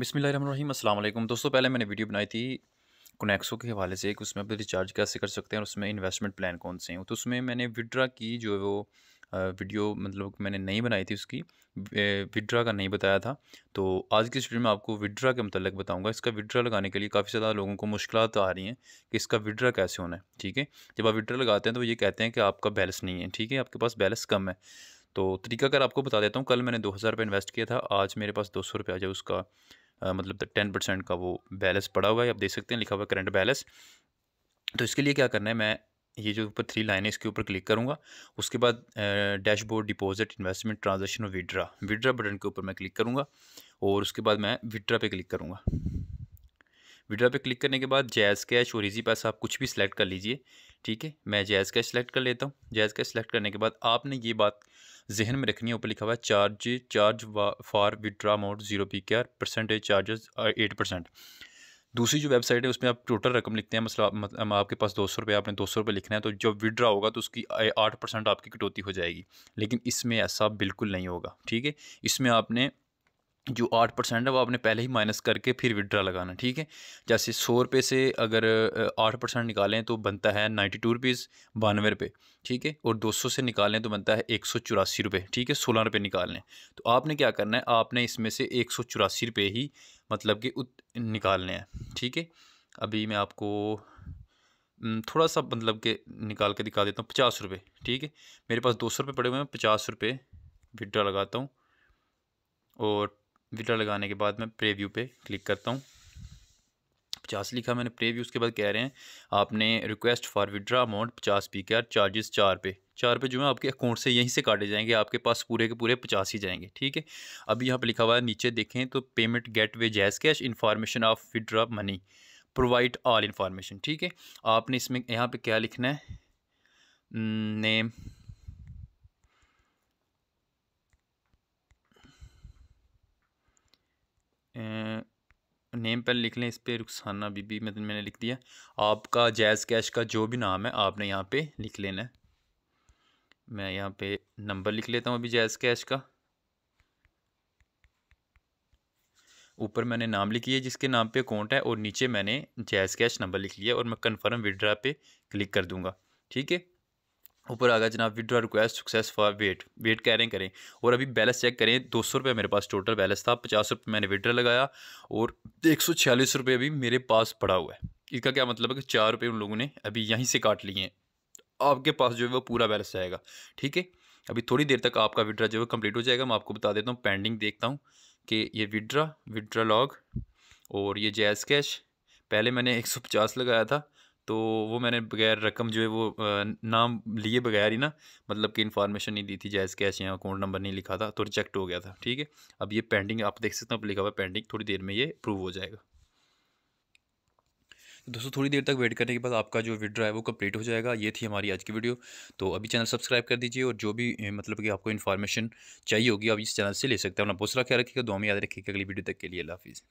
बिस्मिल्लाहिर्रहमानिर्रहीम अस्सलाम वालेकुम दोस्तों। पहले मैंने वीडियो बनाई थी कोनेक्सो के हवाले से कि उसमें आप रिचार्ज कैसे कर सकते हैं और उसमें इन्वेस्टमेंट प्लान कौन से हैं। तो उसमें मैंने विड्रा की जो है वो वीडियो मतलब मैंने नहीं बनाई थी, उसकी विड्रा का नहीं बताया था। तो आज की इस वीडियो में आपको विड्रा के मतलब बताऊंगा। इसका विड्रा लगाने के लिए काफ़ी ज़्यादा लोगों को मुश्किलात आ रही हैं कि इसका विड्रा कैसे होना है। ठीक है, जब आप विड्रा लगाते हैं तो ये कहते हैं कि आपका बैलेंस नहीं है, ठीक है, आपके पास बैलेंस कम है। तो तरीका अगर आपको बता देता हूँ, कल मैंने 2000 रुपये इन्वेस्ट किया था, आज मेरे पास 200 रुपये आ जाए उसका मतलब 10% का वो बैलेंस पड़ा हुआ है। आप देख सकते हैं लिखा हुआ है करंट बैलेंस। तो इसके लिए क्या करना है, मैं ये जो ऊपर 3 लाइन है इसके ऊपर क्लिक करूँगा। उसके बाद डैशबोर्ड, डिपॉजिट, इन्वेस्टमेंट, ट्रांजैक्शन और विड्रा विड्रा बटन के ऊपर मैं क्लिक करूँगा और उसके बाद मैं विड्रा पे क्लिक करूँगा। विड्रा पे क्लिक करने के बाद जैज़ कैश और इजी पैसा आप कुछ भी सिलेक्ट कर लीजिए। ठीक है, मैं जैज़ कैश सेलेक्ट कर लेता हूँ। जैज़ कैश सेलेक्ट करने के बाद आपने ये बात जहन में रखनी है, ऊपर लिखा हुआ है charge for withdraw amount 0 PKR, percentage charges 8%। दूसरी जो वेबसाइट है उसमें आप टोटल रकम लिखते हैं, मतलब आपके पास 200 रुपये, आपने 200 रुपये लिखना है, तो जब विड्रा होगा तो उसकी 8% आपकी कटौती हो जाएगी। लेकिन इसमें ऐसा बिल्कुल नहीं होगा। ठीक है, इसमें आपने जो 8% है वो आपने पहले ही माइनस करके फिर विड्रा लगाना। ठीक है, जैसे 100 रुपये से अगर 8% निकालें तो बनता है 92 रुपीज़ 92 रुपये। ठीक है, और 200 से निकालें तो बनता है 184 रुपये। ठीक है, 16 रुपये निकालने। तो आपने क्या करना है, आपने इसमें से 184 रुपये ही मतलब कि निकालने हैं। ठीक है, अभी मैं आपको थोड़ा सा मतलब कि निकाल के दिखा देता हूँ। 50 रुपये। ठीक है, मेरे पास 200 रुपये पड़े हुए हैं, 50 रुपये विड्रा लगाता हूँ और विड्रा लगाने के बाद मैं प्रीव्यू पे क्लिक करता हूँ। 50 लिखा मैंने प्रीव्यू। उसके बाद कह रहे हैं आपने request for withdraw amount 50 PKR, charges 4 पे जो है आपके अकाउंट से यहीं से काटे जाएंगे, आपके पास पूरे के पूरे 50 ही जाएंगे। ठीक है, अभी यहाँ पे लिखा हुआ है नीचे देखें तो payment gateway JazzCash, information of withdraw money, provide all information. ठीक है, आपने इसमें यहाँ पे क्या लिखना है, नेम, नेम पर लिख लें, इस पर रुखसाना बीबी मैंने लिख दिया। आपका जैज़ कैश का जो भी नाम है आपने यहाँ पे लिख लेना है। मैं यहाँ पे नंबर लिख लेता हूँ अभी जैज़ कैश का। ऊपर मैंने नाम लिखी है जिसके नाम पे अकाउंट है और नीचे मैंने जैज़ कैश नंबर लिख लिया और मैं कन्फर्म विड्रा पे क्लिक कर दूँगा। ठीक है, ऊपर आ गया जनाब withdraw request success for wait कह रहे हैं करें। और अभी बैलेंस चेक करें, 200 रुपये मेरे पास टोटल बैलेंस था, 50 रुपये मैंने विड्रा लगाया और 146 रुपये अभी मेरे पास पड़ा हुआ है। इसका क्या मतलब है कि 4 रुपये उन लोगों ने अभी यहीं से काट लिए हैं। आपके पास जो है वो पूरा बैलेंस आएगा। ठीक है, अभी थोड़ी देर तक आपका विड्रा जो है कंप्लीट हो जाएगा। मैं आपको बता देता हूँ, पेंडिंग देखता हूँ कि ये विड्रा लॉग और ये जैज़ कैश, पहले मैंने 150 लगाया था तो वो मैंने बगैर रकम जो है वो नाम लिए बगैर ही ना, मतलब कि इन्फॉर्मेशन नहीं दी थी, जैज़ कैश या अकाउंट नंबर नहीं लिखा था तो रिजेक्ट हो गया था। ठीक है, अब ये पेंडिंग आप देख सकते हैं, लिखा हुआ पेंडिंग, थोड़ी देर में ये अप्रूव हो जाएगा। तो दोस्तों थोड़ी देर तक वेट करने के बाद आपका जो विड्रा है वो कंप्लीट हो जाएगा। ये थी हमारी आज की वीडियो। तो अभी चैनल सब्सक्राइब कर दीजिए और जो भी मतलब कि आपको इन्फॉर्मेशन चाहिए होगी आप इस चैनल से ले सकते हैं। अपना बहुत सारा ख्याल रखिएगा, दुआ में याद रखिएगा। अगली वीडियो तक के लिए अल्लाह हाफिज़।